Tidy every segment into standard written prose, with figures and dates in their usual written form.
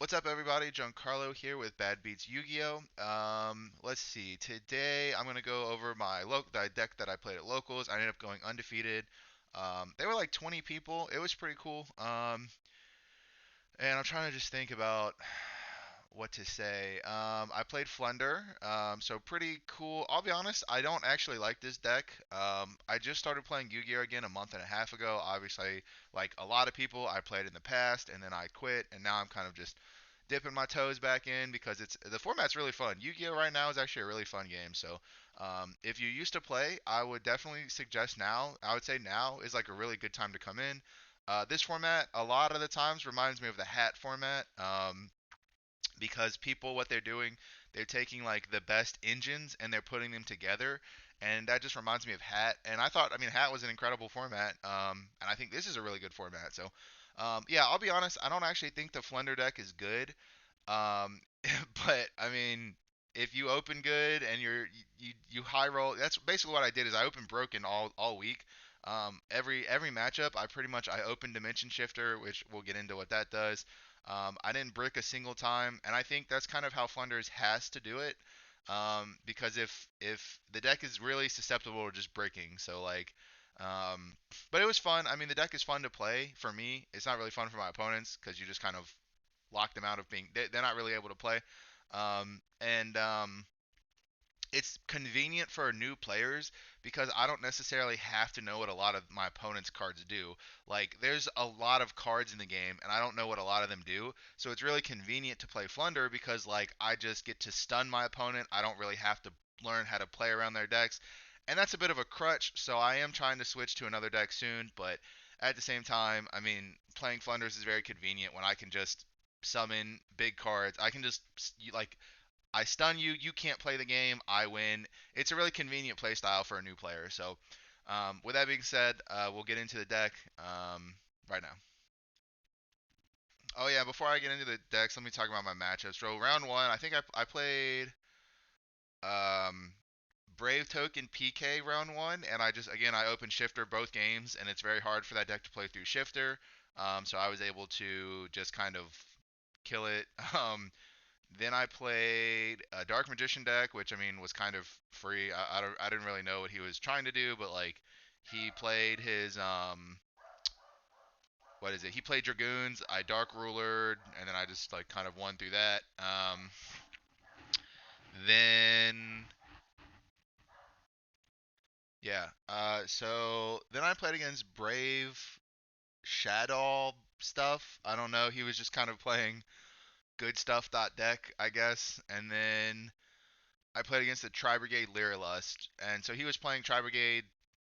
What's up, everybody? Giancarlo here with Bad Beats Yu-Gi-Oh! Let's see. Today I'm gonna go over the deck that I played at locals. I ended up going undefeated. They were like 20 people. It was pretty cool. And I'm trying to just think about what to say. I played Flunder, so pretty cool. I'll be honest, I don't actually like this deck. I just started playing Yu-Gi-Oh again a month and a half ago. Obviously, like a lot of people, I played in the past and then I quit, and now I'm kind of just dipping my toes back in because the format's really fun. Yu-Gi-Oh right now is actually a really fun game. So, if you used to play, I would definitely suggest now. I would say now is like a really good time to come in. This format, a lot of the times, reminds me of the hat format. Because people, what they're doing, they're taking like the best engines and they're putting them together, and that just reminds me of hat. And I mean, hat was an incredible format, and I think this is a really good format. So, yeah, I'll be honest, I don't actually think the Flender deck is good, um, but I mean, if you open good and you high roll, that's basically what I did. Is I opened broken all week. Every matchup, I opened Dimension Shifter, which we'll get into what that does. I didn't brick a single time, and I think that's kind of how Flunders has to do it. Because if the deck is really susceptible to just breaking, so like, um, but it was fun. I mean, the deck is fun to play for me. It's not really fun for my opponents because you just kind of lock them out of they're not really able to play. And It's convenient for new players because I don't necessarily have to know what a lot of my opponent's cards do. Like, there's a lot of cards in the game, and I don't know what a lot of them do. So it's really convenient to play Flunder because, like, I just get to stun my opponent. I don't really have to learn how to play around their decks. And that's a bit of a crutch, so I am trying to switch to another deck soon, but at the same time, I mean, playing Flunders is very convenient when I can just summon big cards. I can just like I stun you, you can't play the game, I win. It's a really convenient play style for a new player. So, with that being said, we'll get into the deck right now. Oh yeah, before I get into the decks, let me talk about my matchups. So round one, I think I played um, Brave Token PK round one, and I opened Shifter both games, and it's very hard for that deck to play through Shifter. So I was able to just kind of kill it. Then I played a Dark Magician deck, which I mean was kind of free. I didn't really know what he was trying to do, but like he played his what is it? He played Dragoons. I Dark Rulered, and then I just like kind of won through that. Then yeah. So then I played against Brave Shadow stuff. I don't know. He was just kind of playing good stuff deck, I guess. And then I played against the Tri Brigade Lyralust, and so he was playing Tri Brigade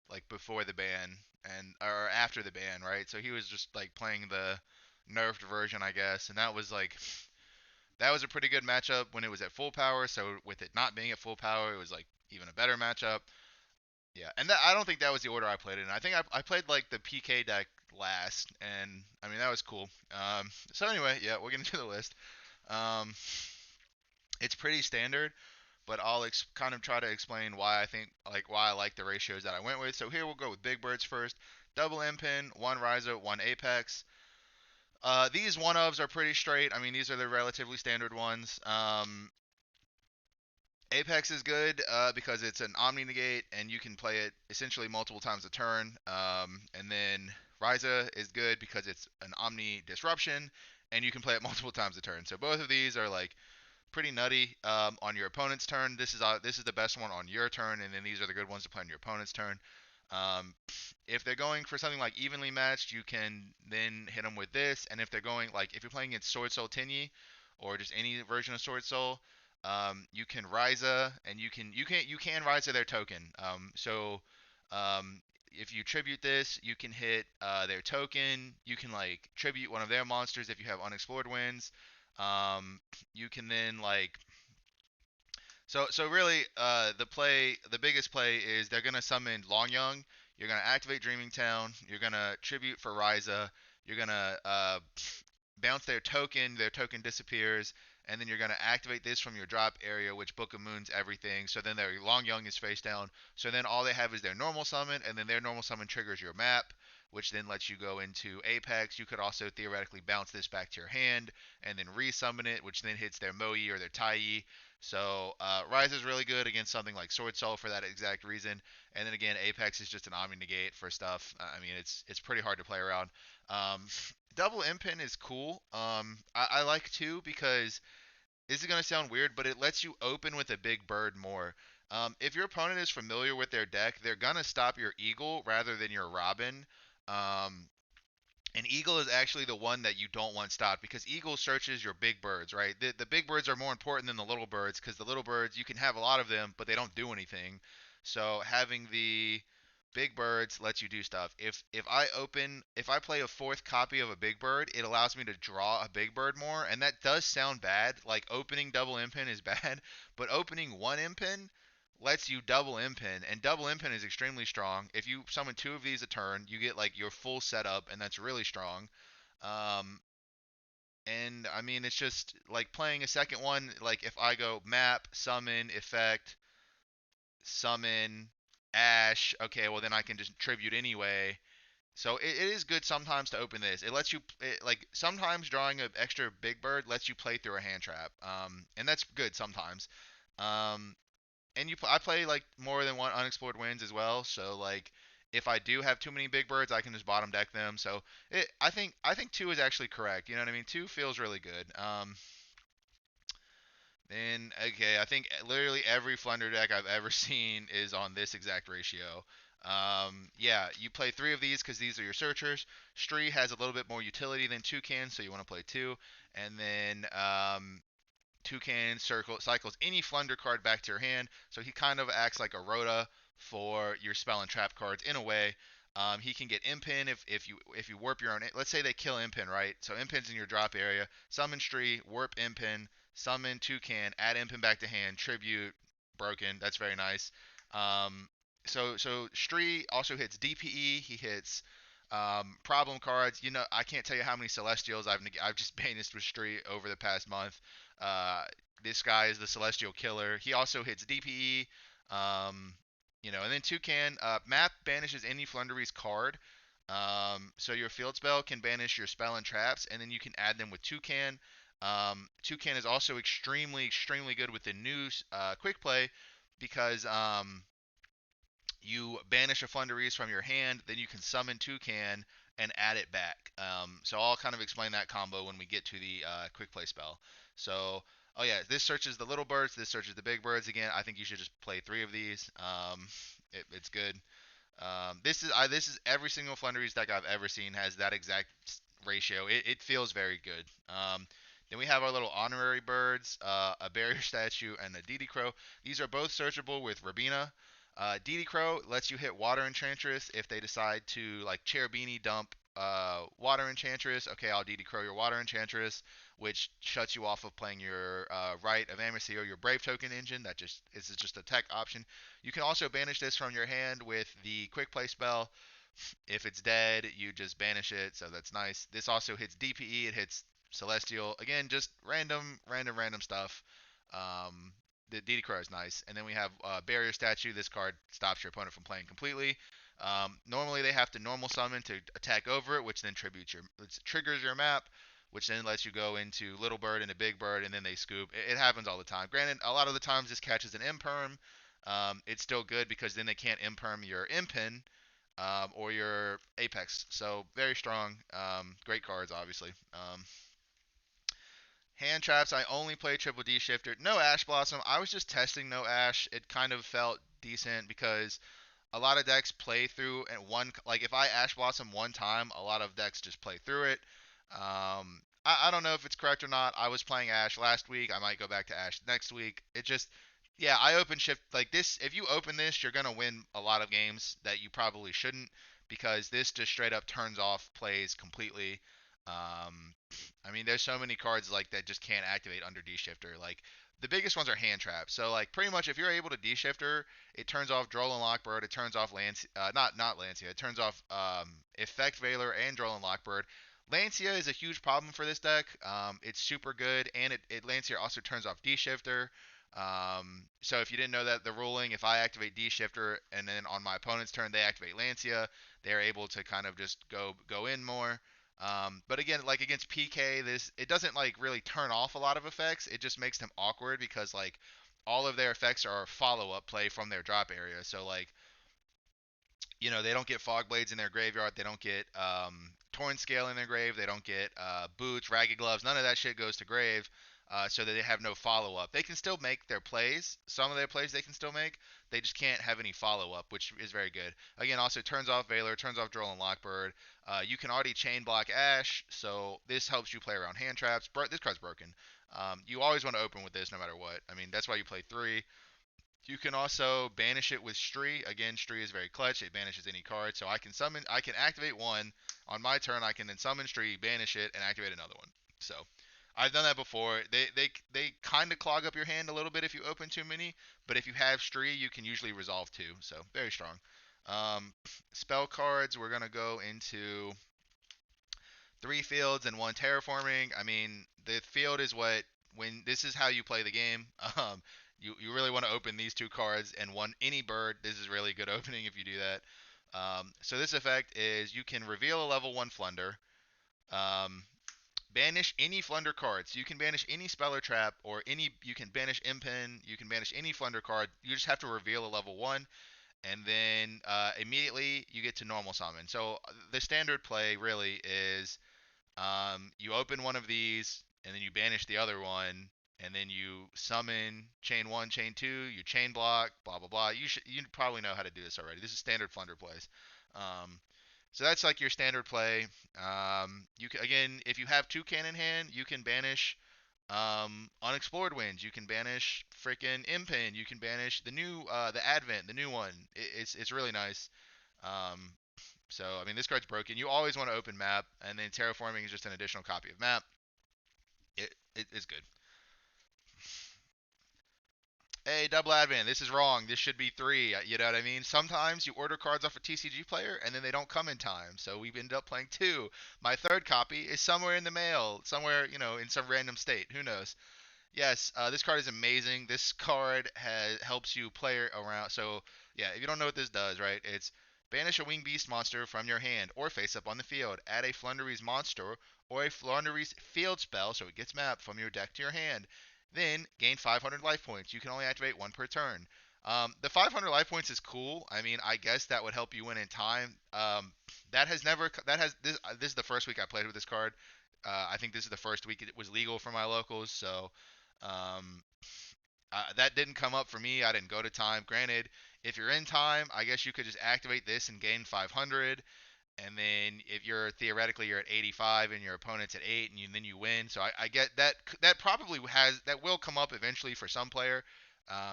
like before the ban and or after the ban, right? So he was just like playing the nerfed version, I guess, and that was a pretty good matchup when it was at full power. So with it not being at full power, it was like even a better matchup. Yeah, and I don't think that was the order I played in. I think I played like the PK deck last, and I mean that was cool. So anyway, yeah, we'll get into the list. Um, it's pretty standard, but I'll kind of try to explain why I like the ratios that I went with. So here we'll go with big birds first. Double M pin, one Ryza, one Apex. These one ofs are pretty straight. I mean, these are the relatively standard ones. Apex is good because it's an Omni Negate and you can play it essentially multiple times a turn. And then Ryza is good because it's an Omni Disruption and you can play it multiple times a turn. So both of these are like pretty nutty on your opponent's turn. This is the best one on your turn, and then these are the good ones to play on your opponent's turn. Um, if they're going for something like evenly matched, you can then hit them with this. And if they're going like if you're playing against Sword Soul Tinyi or just any version of Sword Soul, you can Ryza and you can Ryza their token. If you tribute this, you can hit their token. You can like tribute one of their monsters if you have unexplored wins. You can then like so really the biggest play is they're gonna summon Long Young. You're gonna activate Dreaming Town. You're gonna tribute for Ryza. You're gonna bounce their token. Their token disappears, and then you're gonna activate this from your drop area, which Book of Moons everything. So then their Long Young is face down. So then all they have is their normal summon, and then their normal summon triggers your map. which then lets you go into Apex. You could also theoretically bounce this back to your hand and then resummon it, which then hits their Moe or their Tai. So Rise is really good against something like Sword Soul for that exact reason. And then again, Apex is just an Omni Negate for stuff. I mean, it's pretty hard to play around. Um, Double Impin is cool. I like two because this is going to sound weird, but it lets you open with a big bird more. If your opponent is familiar with their deck, they're going to stop your Eagle rather than your Robin. Um, and Eagle is actually the one that you don't want stopped because Eagle searches your big birds, right? The big birds are more important than the little birds because the little birds, you can have a lot of them, but they don't do anything. So having the big birds lets you do stuff. If I play a fourth copy of a big bird, it allows me to draw a big bird more, and that does sound bad. Like opening double impin is bad, but opening one impin lets you double impin, and double impin is extremely strong. If you summon two of these a turn, you get like your full setup, and that's really strong. Um, and I mean, it's just like playing a second one. Like if I go map, summon, effect, summon, Ash. Okay, well then I can just tribute anyway. So it is good sometimes to open this. It lets you like sometimes drawing an extra big bird lets you play through a hand trap. And that's good sometimes. Um, and I play like more than one unexplored wins as well. So like if I do have too many big birds, I can just bottom deck them. So I think two is actually correct. You know what I mean? Two feels really good. And okay, I think literally every Flunder deck I've ever seen is on this exact ratio. Yeah, you play three of these because these are your searchers. Stree has a little bit more utility than Toucan, so you want to play two. And then Toucan cycles any Flunder card back to your hand, so he kind of acts like a Rhoda for your spell and trap cards in a way. He can get Impin if you warp your own. Let's say they kill Impin, right? So Impin's in your drop area. Summon Stree, warp Impin, summon Toucan, add Impin back to hand, tribute, broken. That's very nice. Um, so Stree also hits DPE. He hits problem cards. You know, I can't tell you how many Celestials I've just banished with Stree over the past month. Uh, this guy is the Celestial Killer. He also hits DPE. Um, and then Toucan. Map banishes any Floowandereeze card. So your field spell can banish your spell and traps, and then you can add them with Toucan. Toucan is also extremely, extremely good with the new quick play because you banish a Floowandereeze from your hand, then you can summon Toucan and add it back. So I'll kind of explain that combo when we get to the quick play spell. So, oh yeah, this searches the little birds, this searches the big birds. Again, I think you should just play three of these. It's good. This is every single Floowandereeze deck I've ever seen has that exact ratio. It feels very good. Then we have our little honorary birds, a barrier statue, and a Didi Crow. These are both searchable with Rabina. Didi Crow lets you hit Water Enchantress if they decide to like Cherubini dump Water Enchantress. Okay, I'll Didi Crow your Water Enchantress, which shuts you off of playing your Rite of Amnesty or your Brave Token engine. That just is just a tech option. You can also banish this from your hand with the Quick Play spell. If it's dead, you just banish it, so that's nice. This also hits DPE. It hits Celestial. Again, just random stuff. The Didi Crow is nice. And then we have Barrier Statue. This card stops your opponent from playing completely. Normally they have to normal summon to attack over it, which then triggers your map, which then lets you go into Little Bird and a Big Bird, and then they scoop. It happens all the time. Granted, a lot of the times this catches an imperm. It's still good because then they can't imperm your Impin or your Apex. So very strong. Great cards, obviously. Hand traps, I only play Triple D Shifter. No Ash Blossom. I was just testing no Ash. It kind of felt decent because a lot of decks play through and like if I Ash Blossom one time, a lot of decks just play through it. I don't know if it's correct or not. I was playing Ash last week. I might go back to Ash next week. It just, yeah, I open shift like this. If you open this, you're gonna win a lot of games that you probably shouldn't because this just straight up turns off plays completely. Um, I mean, there's so many cards like that just can't activate under D Shifter. Like the biggest ones are hand traps. So like pretty much if you're able to D Shifter, it turns off Droll and Lockbird. It turns off not Lancia. It turns off Effect Veiler and Droll and Lockbird. Lancia is a huge problem for this deck. It's super good, and it Lancia also turns off D Shifter. So if you didn't know that the ruling, if I activate D Shifter and then on my opponent's turn they activate Lancia, they're able to kind of just go in more. But again, like against PK, this it doesn't like really turn off a lot of effects. It just makes them awkward because like all of their effects are follow up play from their drop area. So like they don't get fog blades in their graveyard. They don't get torn scale in their grave. They don't get boots, ragged gloves. None of that shit goes to grave. So that they have no follow up. They can still make their plays. Some of their plays they can still make. They just can't have any follow up, which is very good. Again, also turns off Veiler, turns off Droll and Lockbird. You can already chain block Ash, so this helps you play around hand traps. This card's broken. You always want to open with this no matter what. I mean, that's why you play three. You can also banish it with Stree. Again, Stree is very clutch. It banishes any card. So I can activate one on my turn. I can then summon Stree, banish it, and activate another one. So I've done that before. They kind of clog up your hand a little bit if you open too many, but if you have Stree, you can usually resolve two. So very strong. Um, Spell cards. We're gonna go into three fields and one terraforming. I mean, the field is what when this is how you play the game. You really want to open these two cards and one any bird. This is really good opening if you do that. So this effect is you can reveal a level one Flunder. Um, Banish any Flunder cards. You can banish any spell or trap or any. You can banish Impin. You can banish any Flunder card. You just have to reveal a level one, and then immediately you get to normal summon. So the standard play really is you open one of these, and then you banish the other one, and then you summon chain one, chain two. You chain block, blah blah blah. You probably know how to do this already. This is standard Flunder plays. Um, so that's like your standard play. You can, again, if you have two cannon hand, you can banish unexplored winds. You can banish freaking Impin. You can banish the Advent, the new one. It's really nice. Um, so, I mean, this card's broken. You always want to open map, and then terraforming is just an additional copy of map. It is good. Hey, double advent. This is wrong. This should be three. You know what I mean? Sometimes you order cards off a TCG player, and then they don't come in time. So we end up playing two. My third copy is somewhere in the mail, somewhere, in some random state. Who knows? Yes, this card is amazing. This card helps you play around. So yeah, if you don't know what this does, right? It's banish a winged beast monster from your hand or face up on the field. Add a Floowandereeze monster or a Floowandereeze field spell, so it gets mapped from your deck to your hand. Then gain 500 life points. You can only activate one per turn. The 500 life points is cool. I mean, I guess that would help you win in time. That has never that has this. This is the first week I played with this card. I think this is the first week it was legal for my locals, so um, that didn't come up for me. I didn't go to time. Granted, if you're in time, I guess you could just activate this and gain 500. And then if you're at 85 and your opponent's at 8 and then you win. So I get that probably that will come up eventually for some player.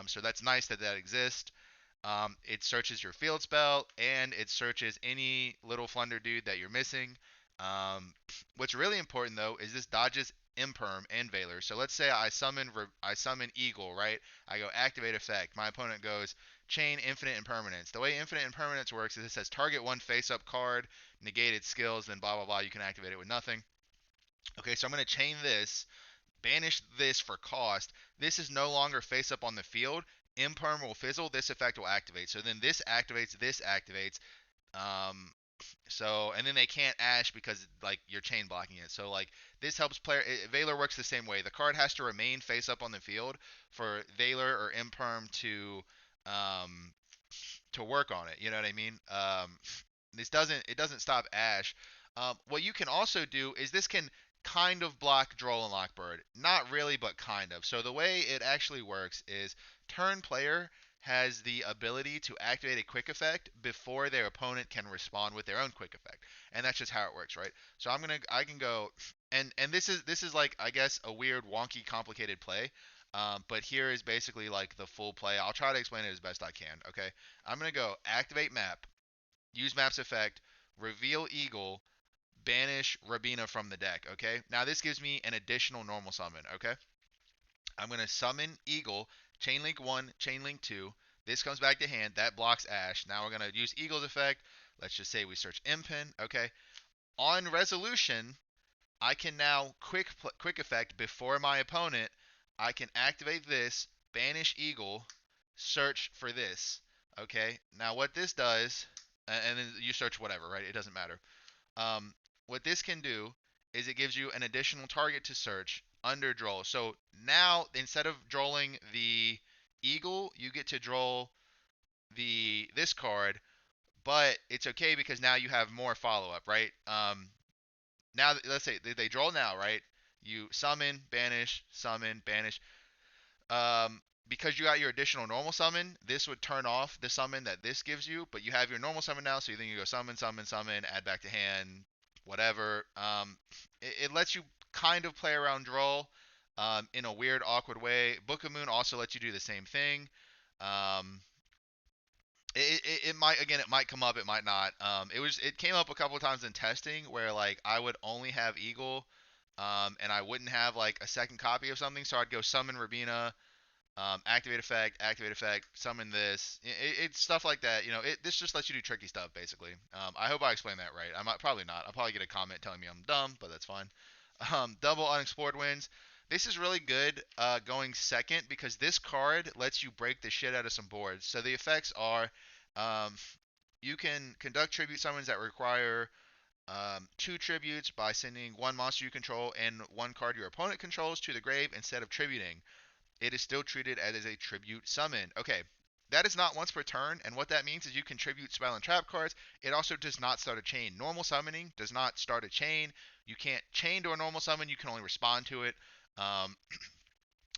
So that's nice that exists. It searches your field spell and it searches any little Flunder dude that you're missing. What's really important though is this dodges Imperm and Veiler. So let's say I summon Eagle, right? I go activate effect. My opponent goes chain infinite impermanence. The way infinite impermanence works is it says target one face up card, negated skills, then blah blah blah. You can activate it with nothing. Okay, so I'm gonna chain this, banish this for cost. This is no longer face up on the field. Imperm will fizzle. This effect will activate. So then this activates. This activates. Um, and then they can't ash because like you're chain blocking it. So like this helps player. Veiler works the same way. The card has to remain face up on the field for Veiler or Imperm um, to work on it. You know what I mean? It doesn't stop Ash. What you can also do is this can kind of block Droll and Lockbird. Not really, but kind of. So the way it actually works is turn player has the ability to activate a quick effect before their opponent can respond with their own quick effect. And that's just how it works, right? So I can go and this is like I guess a weird wonky complicated play. But here is basically like the full play. I'll try to explain it as best I can, okay? I'm going to go activate map, use map's effect, reveal eagle, banish Rabina from the deck, okay? Now this gives me an additional normal summon, okay? I'm going to summon eagle, chainlink 1, chainlink 2. This comes back to hand. That blocks Ash. Now we're going to use eagle's effect. Let's just say we search Impin, okay? On resolution, I can now quick effect before my opponent. I can activate this, banish eagle, search for this. Okay. Now what this does, and then you search whatever, right? It doesn't matter. Um, what this can do is it gives you an additional target to search under draw. So now instead of drawing the eagle, you get to draw the this card, but it's okay because now you have more follow up, right? Now let's say they draw now, right? You summon, banish. Um, because you got your additional normal summon, this would turn off the summon that this gives you, but you have your normal summon now, so then you go summon, add back to hand, whatever. It lets you kind of play around draw in a weird, awkward way. Book of Moon also lets you do the same thing. Um, it might again it might come up, it might not. It came up a couple of times in testing where like I would only have Eagle, and I wouldn't have like a second copy of something, so I'd go summon Rabina, activate effect, summon this. It's stuff like that. This just lets you do tricky stuff basically. I hope I explained that right. I might probably not. I'll probably get a comment telling me I'm dumb, but that's fine. Double unexplored wins. This is really good going second because this card lets you break the shit out of some boards. So the effects are, um, you can conduct tribute summons that require two tributes by sending one monster you control and one card your opponent controls to the grave instead of tributing. It is still treated as a tribute summon. Okay, that is not once per turn, and what that means is you can tribute spell and trap cards. It also does not start a chain. Normal summoning does not start a chain. You can't chain to a normal summon, you can only respond to it. Um,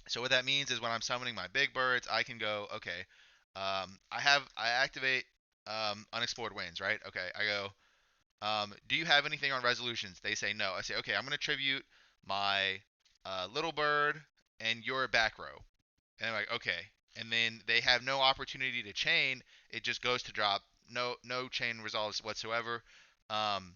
so what that means is when I'm summoning my big birds, I can go, okay, I activate unexplored winds, right? Okay, I go, do you have anything on resolutions? They say no. I say, okay, I'm going to tribute my little bird and your back row. And I'm like, okay. And then they have no opportunity to chain. It just goes to drop. No chain resolves whatsoever. Um,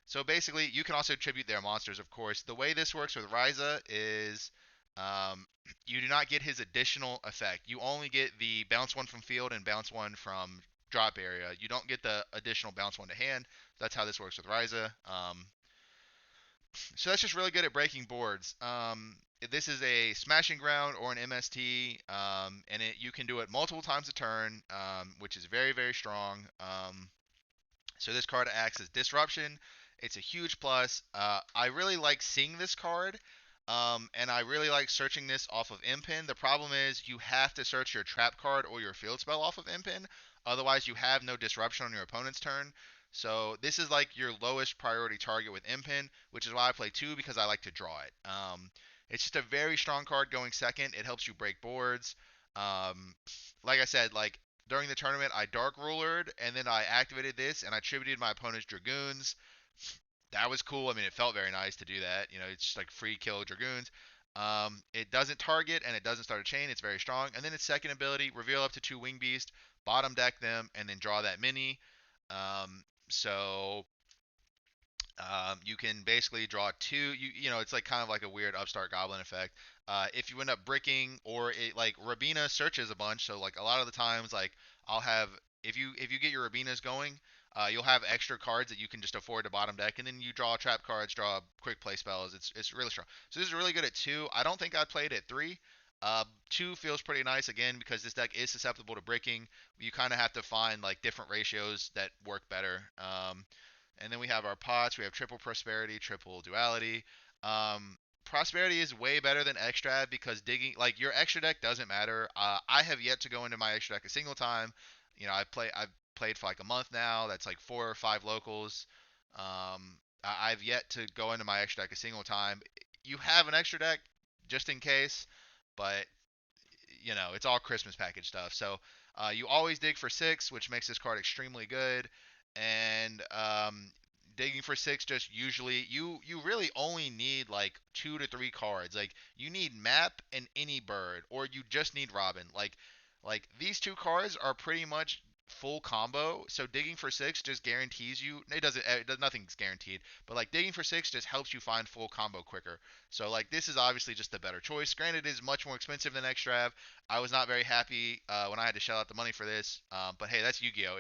so basically, you can also tribute their monsters, of course. The way this works with Ryza is um, you do not get his additional effect. You only get the bounce one from field and bounce one from drop area. You don't get the additional bounce one to hand. That's how this works with Ryza. So that's just really good at breaking boards. This is a smashing ground or an MST, and you can do it multiple times a turn, which is very, very strong. So this card acts as disruption. It's a huge plus. I really like seeing this card, and I really like searching this off of Impin. The problem is you have to search your trap card or your field spell off of Impin. Otherwise, you have no disruption on your opponent's turn. So this is like your lowest priority target with Impin, which is why I play two because I like to draw it. It's just a very strong card going second. It helps you break boards. Um, like I said, like during the tournament, I Dark Rulered, and then I activated this, and I tributed my opponent's Dragoons. That was cool. I mean, it felt very nice to do that. It's just like free kill Dragoons. It doesn't target, and it doesn't start a chain. It's very strong. And then its second ability, reveal up to two Wing Beast, bottom deck them, and then draw that mini. So you can basically draw two. It's like kind of like a weird upstart goblin effect. If you end up bricking or it like Rabina searches a bunch, so like a lot of the times like I'll have if you get your Rabinas going, you'll have extra cards that you can just afford to bottom deck, and then you draw trap cards, draw quick play spells. It's really strong. So this is really good at two. I don't think I'd play it at three. Two feels pretty nice again because this deck is susceptible to bricking. You kind of have to find like different ratios that work better. And then we have our pots. We have triple prosperity, triple duality. Prosperity is way better than extra because digging like your extra deck doesn't matter. I have yet to go into my extra deck a single time. I've played for like a month now. That's like 4 or 5 locals. I've yet to go into my extra deck a single time. You have an extra deck just in case, but it's all Christmas package stuff. So you always dig for 6, which makes this card extremely good. And digging for 6 just usually you really only need like 2 to 3 cards. Like you need map and any bird, or you just need Robin. Like these 2 cards are pretty much full combo. So digging for 6 just guarantees you. Nothing's guaranteed, but like digging for 6 just helps you find full combo quicker. So like this is obviously just the better choice. Granted, it is much more expensive than Extrav. I was not very happy when I had to shell out the money for this. But hey, that's Yu-Gi-Oh!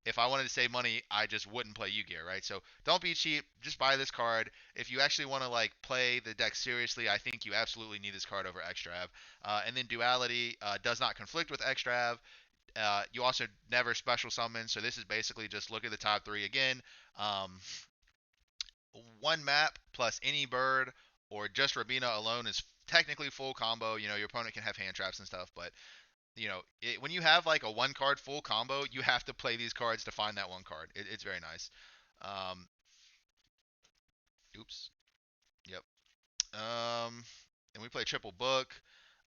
if I wanted to save money, I just wouldn't play Yu-Gi-Oh, right? So don't be cheap. Just buy this card. If you actually want to like play the deck seriously, I think you absolutely need this card over Extrav. And then Duality does not conflict with Extrav. You also never special summon, so this is basically just look at the top three again. Um, one map plus any bird or just Rabina alone is technically full combo. You know, your opponent can have hand traps and stuff, but when you have like a one card full combo, you have to play these cards to find that one card. It's very nice. Um, oops. Yep. And we play triple book.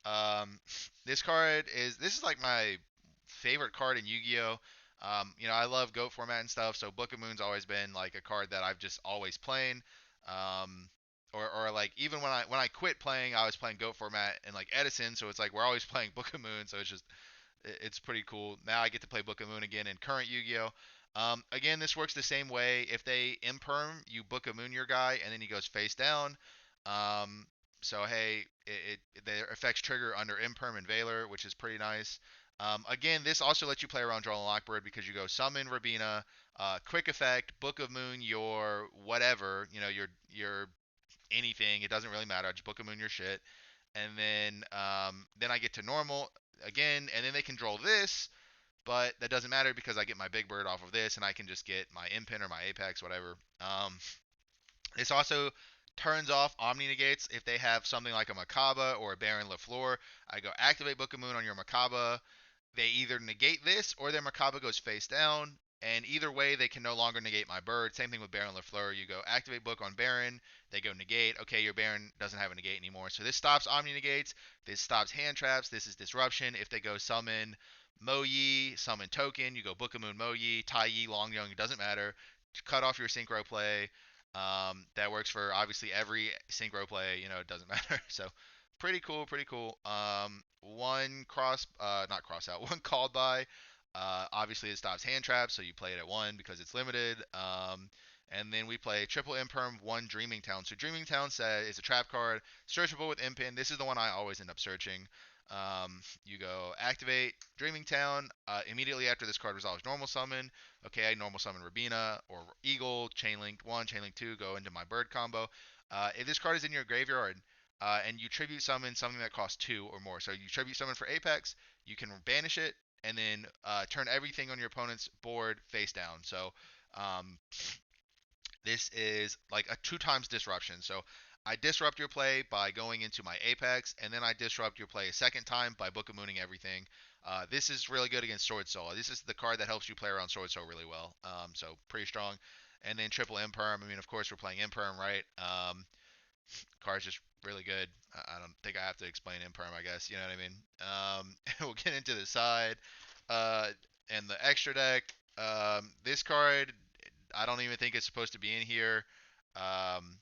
Um, this is like my favorite card in Yu-Gi-Oh. I love GOAT format and stuff, so Book of Moon's always been like a card that I've just always playing. Um, or like even when I quit playing, I was playing GOAT format and like Edison, so it's like we're always playing Book of Moon, so it's pretty cool. Now I get to play Book of Moon again in current Yu-Gi-Oh. Again, this works the same way. If they imperm, you Book of Moon your guy, and then he goes face down. Um, so hey, their effects trigger under imperm and Valor, which is pretty nice. Again, this also lets you play around Draw and Lockbird because you go summon Rabina, quick effect, Book of Moon your whatever, your anything. It doesn't really matter. I just Book of Moon your shit, and then I get to normal again, and then they can draw this, but that doesn't matter because I get my big bird off of this, and I can just get my impin or my apex, whatever. This also turns off Omni negates if they have something like a Makaba or a Baron LaFleur. I go activate Book of Moon on your Makaba. They either negate this or their Makaba goes face down. And either way, they can no longer negate my bird. Same thing with Baron LaFleur. You go activate book on Baron. They go negate. Okay, your Baron doesn't have a negate anymore. So this stops Omni negates. This stops hand traps. This is disruption. If they go summon Mo Yi, summon token, you go Book of Moon Mo Yi, Tai Yi, Long Young, it doesn't matter. Cut off your synchro play. That works for obviously every synchro play. It doesn't matter. So pretty cool, pretty cool. Not cross out, one called by. Obviously, it stops hand traps, so you play it at one because it's limited. And then we play triple imperm, one Dreaming Town. So Dreaming Town says it's a trap card, searchable with impin. This is the one I always end up searching. You go activate Dreaming Town. Immediately after this card resolves normal summon. Okay, I normal summon Rabina or Eagle, Chain Link 1, Chain Link 2, go into my bird combo. If this card is in your graveyard, and you tribute summon something that costs 2 or more. So you tribute summon for Apex, you can banish it, and then turn everything on your opponent's board face down. So um, this is like a 2 times disruption. So I disrupt your play by going into my Apex, and then I disrupt your play a second time by Book of Mooning everything. This is really good against Sword Soul. This is the card that helps you play around Sword Soul really well. So pretty strong. And then triple Imperm. I mean, of course, we're playing Imperm, right? Card's just really good. I don't think I have to explain Imperm, I guess. You know what I mean? We'll get into the side. Uh, and the extra deck. This card, I don't even think it's supposed to be in here. Um,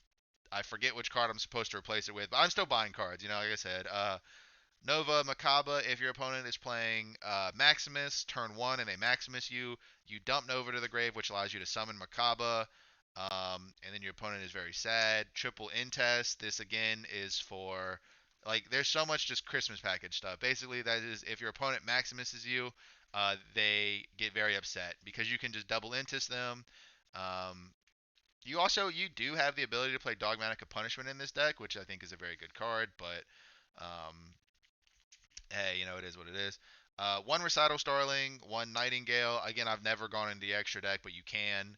I forget which card I'm supposed to replace it with, but I'm still buying cards. Like I said. Nova Makaba, if your opponent is playing Maximus, turn 1 and they Maximus you, you dump Nova to the grave, which allows you to summon Makaba. And then your opponent is very sad. Triple Intest, this again is for, like, there's so much just Christmas package stuff. Basically, that is if your opponent Maximuses you, they get very upset because you can just double Intest them. Um, you do have the ability to play Dogmatic Punishment in this deck, which I think is a very good card, but um, hey, it is what it is. One Recital Starling, one Nightingale. Again, I've never gone into the extra deck, but you can.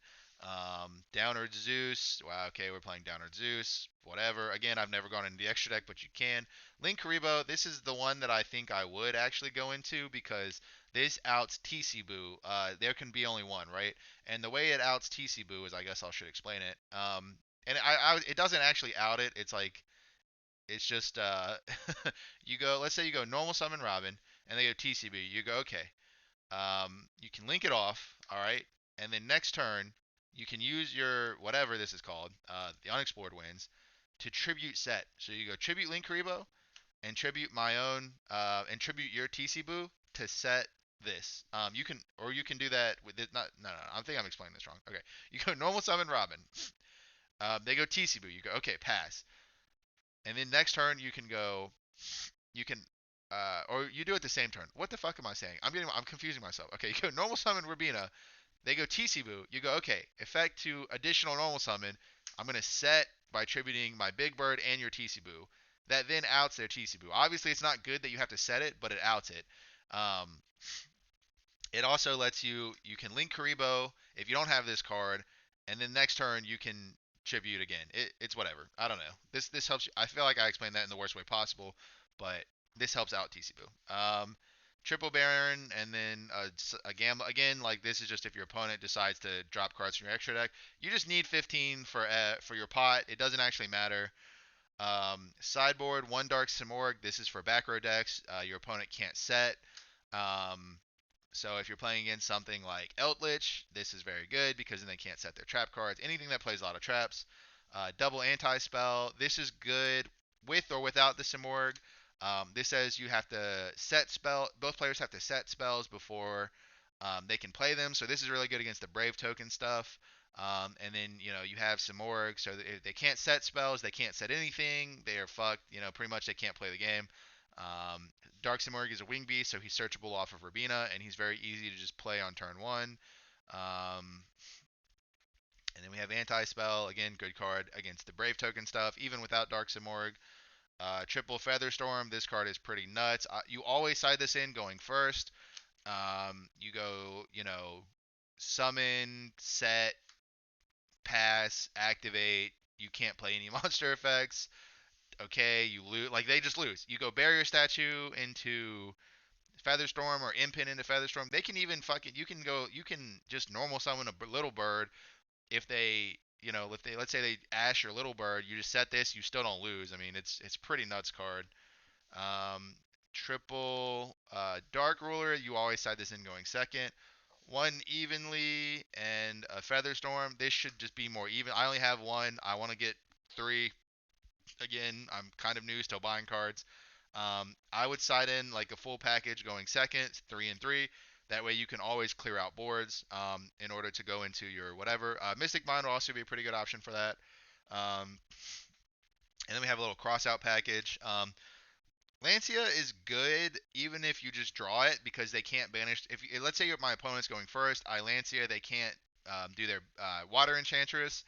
Downward Zeus. Wow, okay, we're playing Downward Zeus. Whatever. Again, I've never gone into the extra deck, but you can. Link Karibo. This is the one that I think I would actually go into because this outs TC Boo. There can be only one, right? And the way it outs TC Boo is, I guess I should explain it. And it doesn't actually out it. It's just you go. Let's say you go normal summon Robin, and they go TCB. You go okay. You can link it off. All right, and then next turn you can use your whatever this is called, the unexplored winds, to tribute set. So you go tribute Link Karibo and tribute my own and tribute your TC Boo to set this. You can do that with it. Not no no. I think I'm explaining this wrong. Okay, you go normal summon Robin. They go TC Boo. You go okay pass. And then next turn you can go, you can, or you do it the same turn. What the fuck am I saying? I'm confusing myself. Okay, you go normal summon Rabina. They go TC Boo. You go, okay, effect to additional normal summon. I'm going to set by attributing my Big Bird and your TC Boo. That then outs their TC Boo. Obviously, it's not good that you have to set it, but it outs it. Um, it also lets you can link Karibo if you don't have this card, and then next turn you can tribute again. It's whatever. I don't know. This helps you. I feel like I explained that in the worst way possible, but this helps out TC Boo. Triple Baron and then a Gamma again. Like this is just if your opponent decides to drop cards from your extra deck. You just need 15 for your pot. It doesn't actually matter. Sideboard one Dark Simorgh. This is for back row decks. Your opponent can't set. Um, so if you're playing against something like Eldritch, this is very good because then they can't set their trap cards. Anything that plays a lot of traps. Double anti-spell. This is good with or without the Simorgh. This says you have to set spell. Both players have to set spells before they can play them. So this is really good against the Brave token stuff. And then you have Simorgh, so if they can't set spells, they can't set anything. They are fucked. Pretty much they can't play the game. Dark Simorgh is a wing beast, so he's searchable off of Rabina, and he's very easy to just play on turn one. And then we have Anti-Spell, again, good card against the Brave token stuff, even without Dark Simorgh. Triple Featherstorm, this card is pretty nuts. You always side this in going first. You go, summon, set, pass, activate. You can't play any monster effects. Okay, you lose. Like, they just lose. You go Barrier Statue into Featherstorm or Impin into Featherstorm. They can even fucking you can just normal summon a little bird if they let's say they ash your little bird, you just set this, you still don't lose. I mean, it's pretty nuts card. Um, Triple Dark Ruler, you always side this in going second. One evenly and a Featherstorm. This should just be more even. I only have one. I want to get three. Again, I'm kind of new, still buying cards. I would side in like a full package going second, 3 and 3. That way you can always clear out boards in order to go into your whatever. Mystic Mind will also be a pretty good option for that. Um, and then we have a little crossout package. Lancia is good even if you just draw it because they can't banish. If let's say my opponent's going first, I Lancia, they can't do their Water Enchantress.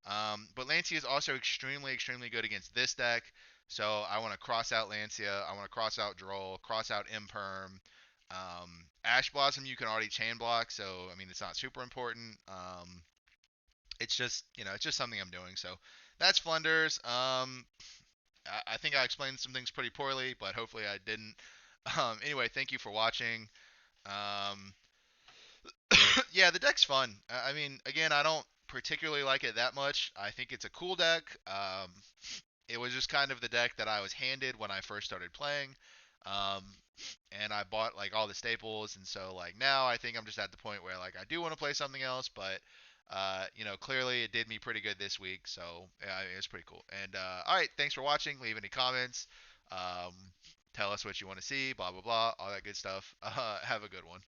But Lancia is also extremely, extremely good against this deck. So I want to cross out Lancia. I want to cross out Droll, cross out Imperm. Ash Blossom you can already chain block, so I mean it's not super important. It's just it's just something I'm doing. So that's Flunders. I think I explained some things pretty poorly, but hopefully I didn't. Anyway, thank you for watching. Um, yeah, the deck's fun. I mean, again, I don't particularly like it that much. I think it's a cool deck. It was just kind of the deck that I was handed when I first started playing. Um, and I bought like all the staples, and so like now I think I'm just at the point where like I do want to play something else, but clearly it did me pretty good this week, so yeah, it was pretty cool. And all right, thanks for watching. Leave any comments. Um, tell us what you want to see. Blah blah blah. All that good stuff. Have a good one.